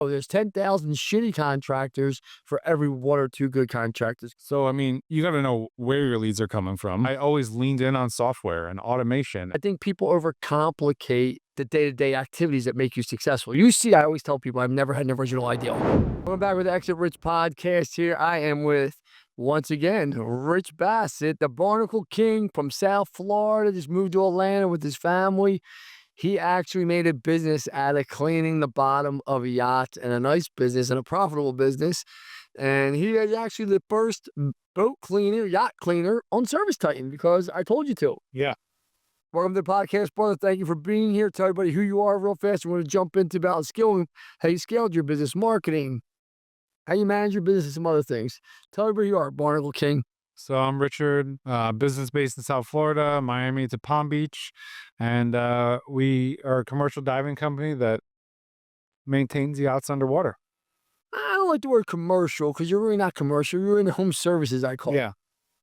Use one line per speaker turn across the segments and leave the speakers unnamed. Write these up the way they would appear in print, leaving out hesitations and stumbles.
Oh, there's 10,000 shitty contractors for every one or two good contractors.
So, I mean, you got to know where your leads are coming from. I always leaned in on software and automation.
I think people overcomplicate the day-to-day activities that make you successful. You see, I always tell people I've never had an original idea. Going back with the Exit Rich podcast here, I am with, once again, Rich Bassett, the Barnacle King from South Florida, just moved to Atlanta with his family. He actually made a business out of cleaning the bottom of a yacht, and a nice business and a profitable business. And he is actually the first boat cleaner, yacht cleaner on Service Titan because I told you to.
Yeah.
Welcome to the podcast, brother. Thank you for being here. Tell everybody who you are real fast. We're going to jump into about scaling, how you scaled your business, marketing, how you manage your business, and some other things. Tell everybody who you are, Barnacle King.
So I'm Richard, business based in South Florida, Miami to Palm Beach. And we are a commercial diving company that maintains yachts underwater.
I don't like the word commercial because you're really not commercial. You're in home services, I call it.
Yeah.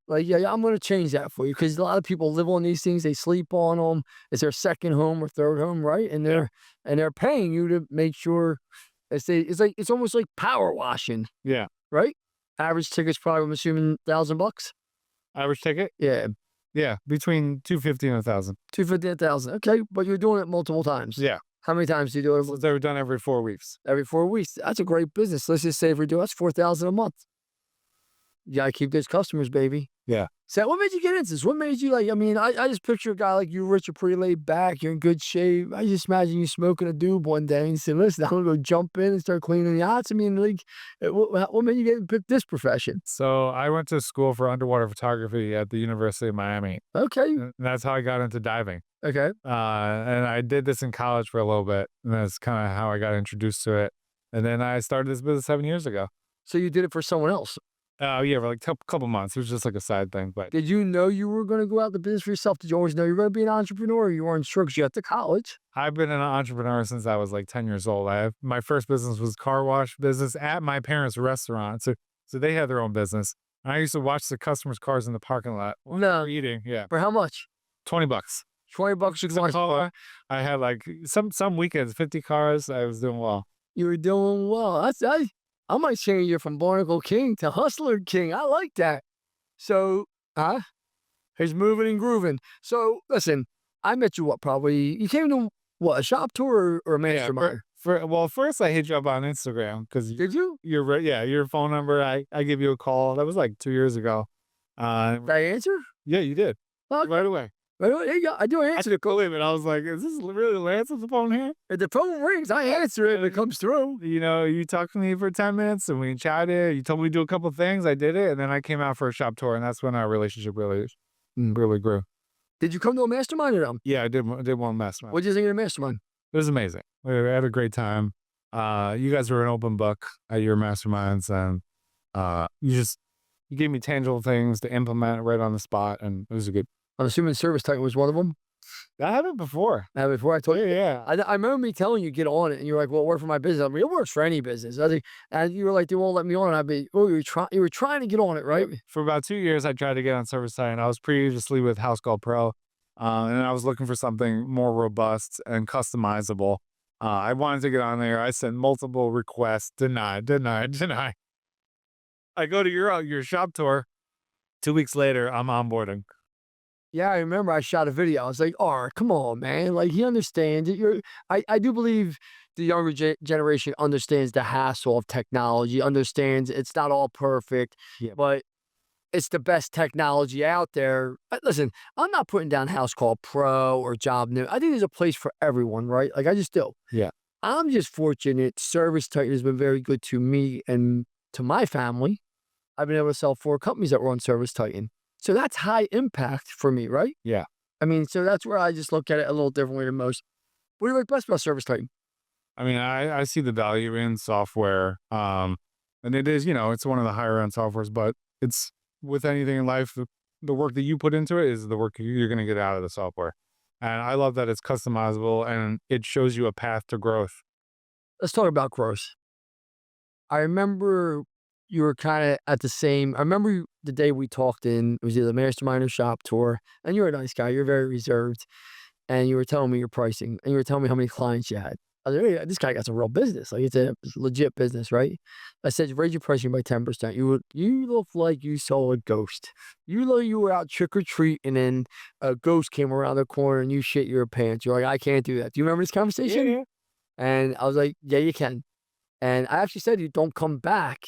Like, yeah, I'm going to change that for you because a lot of people live on these things. They sleep on them. It's their second home or third home, right? And they're paying you to make sure it's almost like power washing,
Yeah.
right? Average ticket's probably, I'm assuming, $1,000.
Average ticket?
Yeah,
Yeah. Between 250 and 1,000.
250 and 1,000. Okay, but you're doing it multiple times.
Yeah.
How many times do you do it?
So they're done every 4 weeks.
Every 4 weeks. That's a great business. Let's just say if we do, that's 4,000 a month. You gotta keep those customers, baby.
Yeah.
So what made you get into this? What made you like, I mean, I just picture a guy like you, Rich, you're pretty laid back, you're in good shape. I just imagine you smoking a doob one day and you say, listen, I'm gonna go jump in and start cleaning yachts. I mean, like, what made you pick this profession?
So I went to school for underwater photography at the University of Miami.
Okay.
And that's how I got into diving.
Okay.
And I did this in college for a little bit. And that's kind of how I got introduced to it. And then I started this business 7 years ago.
So you did it for someone else.
Yeah, for like a couple months. It was just like a side thing. But
Did you know you were going to go out the business for yourself? Did you always know you were going to be an entrepreneur? Or you weren't sure because you got to college.
I've been an entrepreneur since I was like 10 years old. My first business was car wash business at my parents' restaurant. So they had their own business. And I used to watch the customers' cars in the parking lot while they were eating. Yeah.
For how much?
$20.
$20 a car.
I had like some weekends, 50 cars. I was doing well.
You were doing well. I might change you from Barnacle King to Hustler King. I like that. So, he's moving and grooving. So, listen, I met you you came to a shop tour or a mastermind?
Well, first I hit you up on Instagram because
Did you?
Your phone number. I give you a call. That was like 2 years ago.
Did I answer?
Yeah, you did.
Okay.
Right away.
There you go. I do answer the call.
And I was like, is this really Lance on the phone here?
If the phone rings, I answer it and it comes through.
You know, you talked to me for 10 minutes and we chatted. You told me to do a couple of things. I did it. And then I came out for a shop tour. And that's when our relationship really grew.
Did you come to a mastermind or no?
Yeah, I did one mastermind.
What did you think of the mastermind?
It was amazing. We had a great time. You guys were an open book at your masterminds. And you gave me tangible things to implement right on the spot. And it was a good.
I'm assuming Service Titan was one of them.
I had it before.
Before I told you.
Yeah.
I remember me telling you get on it, and you're like, "Well, it worked for my business." I mean, it works for any business. I think, and you were like, "They won't let me on." And I'd be, "Oh, you were trying to get on it, right?"
For about 2 years, I tried to get on Service Titan. I was previously with House Call Pro, and I was looking for something more robust and customizable. I wanted to get on there. I sent multiple requests, denied. I go to your shop tour. 2 weeks later, I'm onboarding.
Yeah, I remember I shot a video. I was like, "Oh, come on, man! Like he understands it." I do believe the younger generation understands the hassle of technology. Understands it's not all perfect, but it's the best technology out there. Listen, I'm not putting down House Call Pro or Job New. I think there's a place for everyone, right? Like I just do.
Yeah.
I'm just fortunate. Service Titan has been very good to me and to my family. I've been able to sell 4 companies that were on Service Titan. So that's high impact for me, right?
Yeah.
I mean, so that's where I just look at it a little differently than most. What do you like best about Service Titan?
I mean, I see the value in software. And it is, it's one of the higher end softwares, but it's with anything in life, the work that you put into it is the work you're going to get out of the software. And I love that it's customizable and it shows you a path to growth.
Let's talk about growth. I remember you were kind of at the same, I remember the day we talked it was either mastermind or shop tour, and you're a nice guy, you're very reserved, and you were telling me your pricing, and you were telling me how many clients you had. I was like, "Hey, this guy got some real business. Like, it's a legit business, right?" I said, "Raise your pricing by 10%. You look like you saw a ghost. You look like you were out trick or treating and a ghost came around the corner and you shit your pants. You're like, I can't do that." Do you remember this conversation?
Yeah.
And I was like, "Yeah, you can." And I actually said, "You don't come back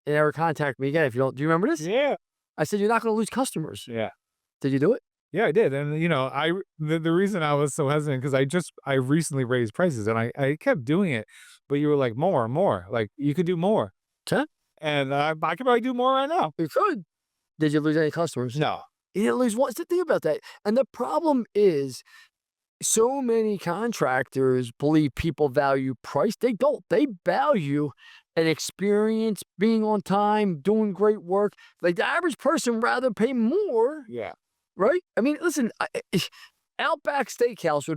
and ever contact me again if you don't." Do you remember this?
Yeah.
I said, "You're not going to lose customers."
Yeah.
Did you do it?
Yeah, I did. And the reason I was so hesitant because I recently raised prices and I kept doing it, but you were like more and more. Like you could do more.
Okay.
And I could probably do more right now.
You could. Did you lose any customers?
No.
You didn't lose one. What's the thing about that? And the problem is so many contractors believe people value price. They don't. They value an experience, being on time, doing great work. Like the average person rather pay more,
Yeah.
right? I mean, listen, Outback Steakhouse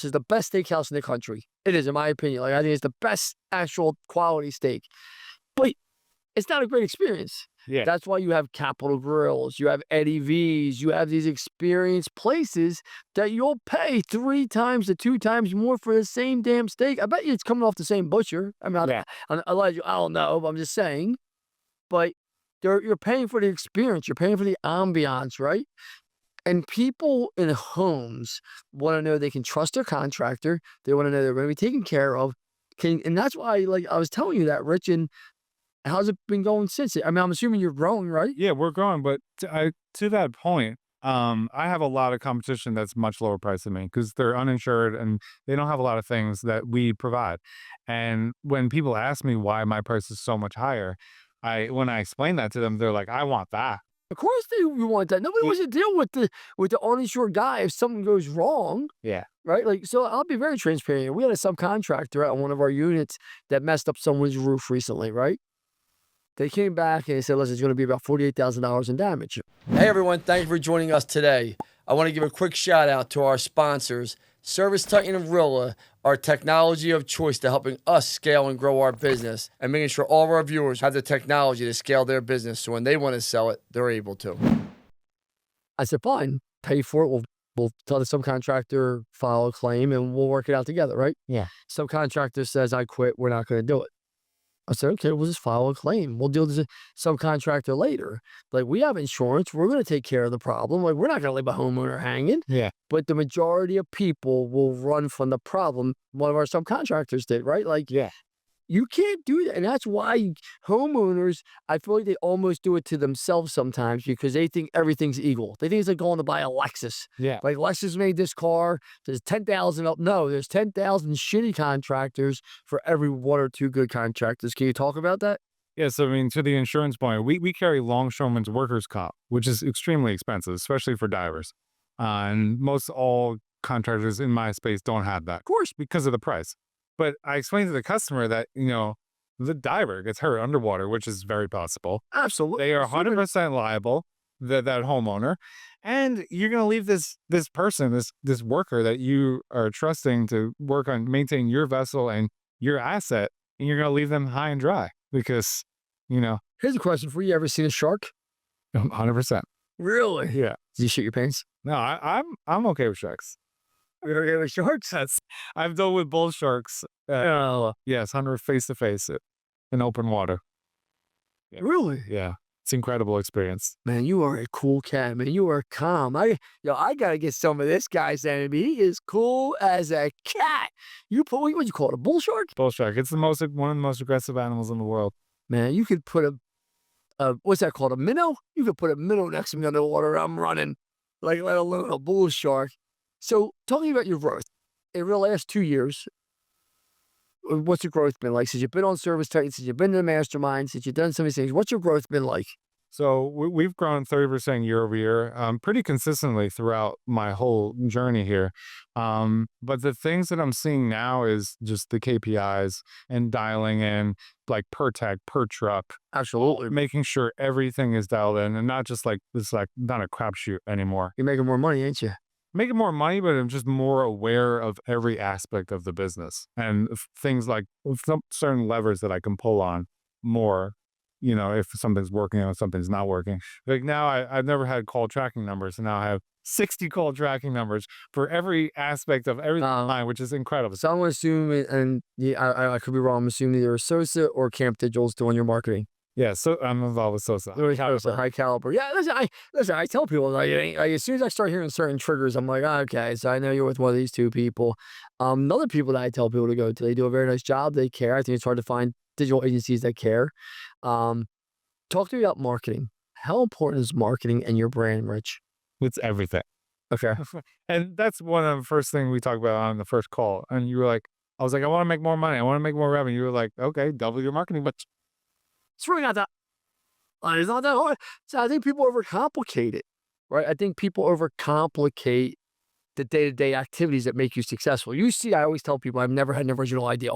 is the best steakhouse in the country. It is, in my opinion. Like I think it's the best actual quality steak. But it's not a great experience.
Yeah.
That's why you have Capital Grills, you have Eddie V's, you have these experienced places that you'll pay 3 times to 2 times more for the same damn steak. I bet you it's coming off the same butcher. I mean,
Yeah.
I don't know, but I'm just saying. But you're paying for the experience, you're paying for the ambiance, right? And people in homes want to know they can trust their contractor. They want to know they're going to be taken care of. And that's why, like I was telling you that, Rich. And how's it been going since? I mean, I'm assuming you're growing, right?
Yeah, we're growing, but to that point, I have a lot of competition that's much lower price than me because they're uninsured and they don't have a lot of things that we provide. And when people ask me why my price is so much higher, when I explain that to them, they're like, "I want that."
Of course they want that. Nobody
Ye-
wants to deal with the uninsured guy if something goes wrong,
Yeah.
right? Like, so I'll be very transparent. We had a subcontractor at one of our units that messed up someone's roof recently, right? They came back and they said, "Listen, it's going to be about $48,000 in damage." Hey, everyone. Thank you for joining us today. I want to give a quick shout out to our sponsors, Service Titan and Rilla, our technology of choice to helping us scale and grow our business and making sure all of our viewers have the technology to scale their business so when they want to sell it, they're able to. I said, "Fine, pay for it. We'll tell the subcontractor, file a claim, and we'll work it out together, right?"
Yeah.
Subcontractor says, "I quit. We're not going to do it." I said, "Okay, we'll just file a claim. We'll deal with the subcontractor later. Like, we have insurance. We're going to take care of the problem. Like, we're not going to leave a homeowner hanging."
Yeah.
But the majority of people will run from the problem. One of our subcontractors did, right? Like,
Yeah.
you can't do that. And that's why homeowners, I feel like they almost do it to themselves sometimes because they think everything's equal. They think it's like going to buy a Lexus.
Yeah.
Like, Lexus made this car. There's 10,000 up. No, there's 10,000 shitty contractors for every 1 or 2 good contractors. Can you talk about that?
Yeah, so I mean, to the insurance point, we carry longshoreman's workers' comp, which is extremely expensive, especially for divers. And most all contractors in my space don't have that,
Of course.
because of the price. But I explained to the customer that, the diver gets hurt underwater, which is very possible.
Absolutely.
They are
Human-
100% liable, that homeowner, and you're going to leave this person, this worker that you are trusting to work on maintain your vessel and your asset, and you're going to leave them high and dry because,
Here's a question for you. You ever seen a shark?
100%.
Really?
Yeah.
Did you shit your pants?
No, I'm okay with sharks.
You're okay with sharks?
I've dealt with bull sharks.
No.
Yes, 100 face to face in open water. Yeah.
Really?
Yeah, it's an incredible experience.
Man, you are a cool cat, man. You are calm. I gotta get some of this guy's enemy. He is cool as a cat. What you call it? A bull shark?
Bull shark. It's one of the most aggressive animals in the world.
Man, you could put a what's that called? A minnow? You could put a minnow next to me underwater. I'm running. Like, let alone a bull shark. So, talking about your growth, in the last 2 years, what's your growth been like? Since you've been on Service Titan, since you've been in the mastermind, since you've done some of these things, what's your growth been like?
So we've grown 30% year over year, pretty consistently throughout my whole journey here. But the things that I'm seeing now is just the KPIs and dialing in like per tag, per truck,
Absolutely.
making sure everything is dialed in and not just like it's like not a crapshoot anymore.
You're making more money, ain't you?
Making more money, but I'm just more aware of every aspect of the business and things like some certain levers that I can pull on more. If something's working or something's not working. Like now I've never had call tracking numbers, and now I have 60 call tracking numbers for every aspect of everything
Uh,
online, which is incredible.
so I'm gonna assume, and yeah, I could be wrong. I'm assuming either Sosa or Camp Digital's doing your marketing.
Yeah, so I'm involved with Sosa.
Really high caliber. Yeah, listen. I tell people like, as soon as I start hearing certain triggers, I'm like, okay, so I know you're with one of these two people. Other people that I tell people to go to, they do a very nice job. They care. I think it's hard to find digital agencies that care. Um, Talk to me about marketing. How important is marketing and your brand, Rich?
It's everything.
Okay.
And that's one of the first things we talked about on the first call. And you were like, I was like, I want to make more money. I want to make more revenue. You were like, okay, double your marketing, but
It's really not that. It's not that hard. So I think people overcomplicate it, right? I think people overcomplicate the day-to-day activities that make you successful. You see, I always tell people I've never had an original idea,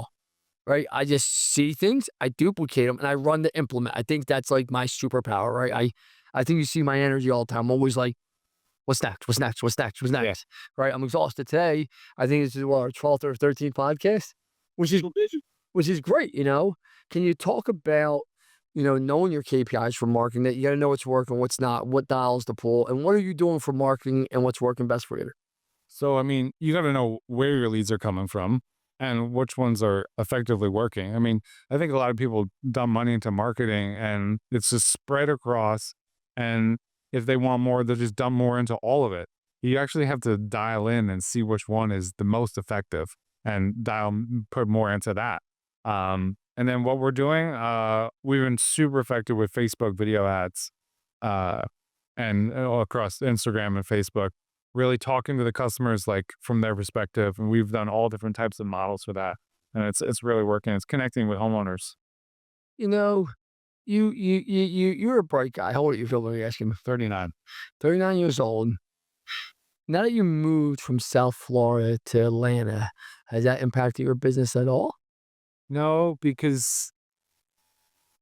right? I just see things, I duplicate them, and I run to implement. I think that's like my superpower, right? I think you see my energy all the time. I'm always like, what's next? What's next? What's next? What's
yeah.
next? Right? I'm exhausted today. I think this is what, our 12th or 13th podcast, which is great, you know? Can you talk about, knowing your KPIs for marketing, that you got to know what's working, what's not, what dials to pull, and what are you doing for marketing and what's working best for you?
So, I mean, you got to know where your leads are coming from and which ones are effectively working. I mean, I think a lot of people dump money into marketing and it's just spread across. And if they want more, they'll just dump more into all of it. You actually have to dial in and see which one is the most effective and put more into that. And then what we're doing, we've been super effective with Facebook video ads and all across Instagram and Facebook, really talking to the customers like from their perspective. And we've done all different types of models for that. And it's really working. It's connecting with homeowners.
You know, you're a bright guy. How old are you, Phil? Let me ask you.
39.
39 years old. Now that you moved from South Florida to Atlanta, has that impacted your business at all?
No, because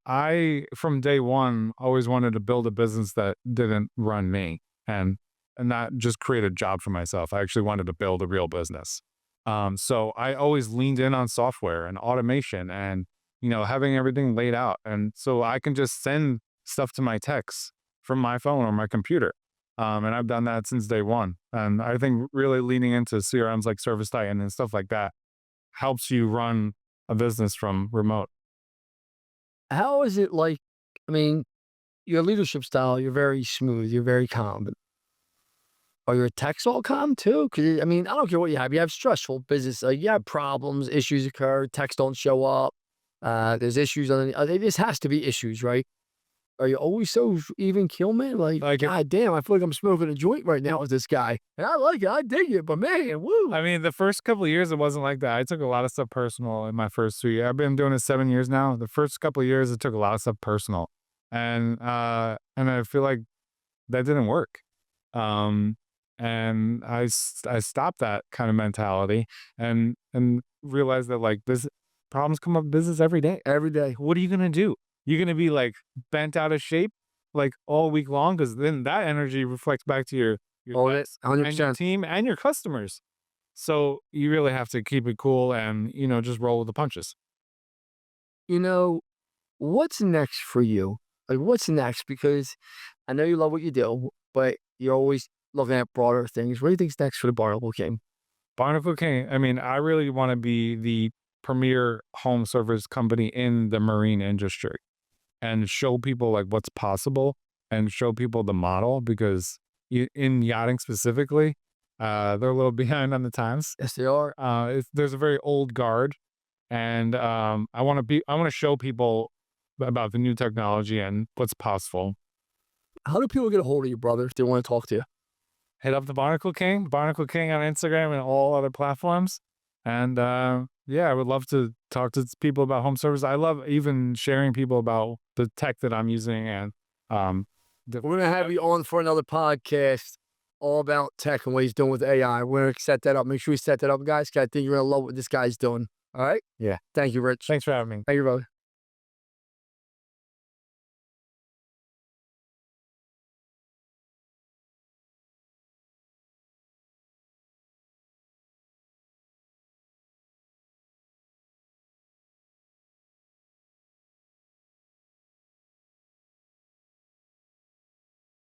I, from day one, always wanted to build a business that didn't run me and not just create a job for myself. I actually wanted to build a real business. So I always leaned in on software and automation and, having everything laid out. And so I can just send stuff to my techs from my phone or my computer. And I've done that since day one. And I think really leaning into CRMs like Service Titan and stuff like that helps you run a business from remote.
How is it like? I mean, your leadership style, you're very smooth, you're very calm. But are your techs all calm too? Because I mean, I don't care what you have. You have stressful business. You have problems, issues occur, techs don't show up. There's issues on. This has to be issues, right? Are you always so even keel, man? Like, God damn, I feel like I'm smoking a joint right now with this guy. And I like it, I dig it, but man, woo.
I mean, the first couple of years, it wasn't like that. I took a lot of stuff personal in my first 2 years. I've been doing it 7 years now. The first couple of years, it took a lot of stuff personal. And I feel like that didn't work. And I stopped that kind of mentality and realized that like this problems come up in business every day.
Every day.
What are you going to do? You're going to be like bent out of shape like all week long, because then that energy reflects back to your
That's
and your
100%.
team and your customers. So you really have to keep it cool and, just roll with the punches.
What's next for you? Like, what's next? Because I know you love what you do, but you're always looking at broader things. What do you think's next for the Barnacle King?
Barnacle King, I mean, I really want to be the premier home service company in the marine industry and show people like what's possible and show people the model, because in yachting specifically, they're a little behind on the times.
Yes, they are.
There's a very old guard, and I want to show people about the new technology and what's possible.
How do people get a hold of you, brother, if they want to talk to you?
Hit up the Barnacle King on Instagram and all other platforms. And yeah, I would love to talk to people about home service. I love even sharing people about the tech that I'm using. And
we're going to have you on for another podcast all about tech and what he's doing with AI. We're going to set that up. Make sure we set that up, guys, because I think you're going to love what this guy's doing. All right?
Yeah.
Thank you, Rich.
Thanks for having me.
Thank you, brother.